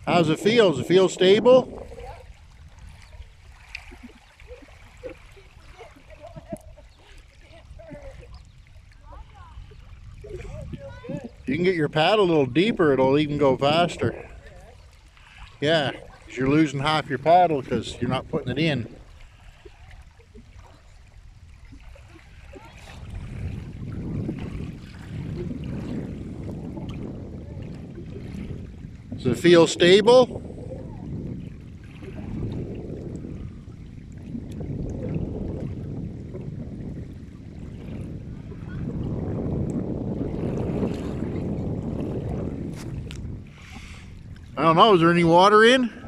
How's it feel? Does it feel stable? You can get your paddle a little deeper, it'll even go faster. Yeah, because you're losing half your paddle because you're not putting it in. Does it feel stable? I don't know, is there any water in?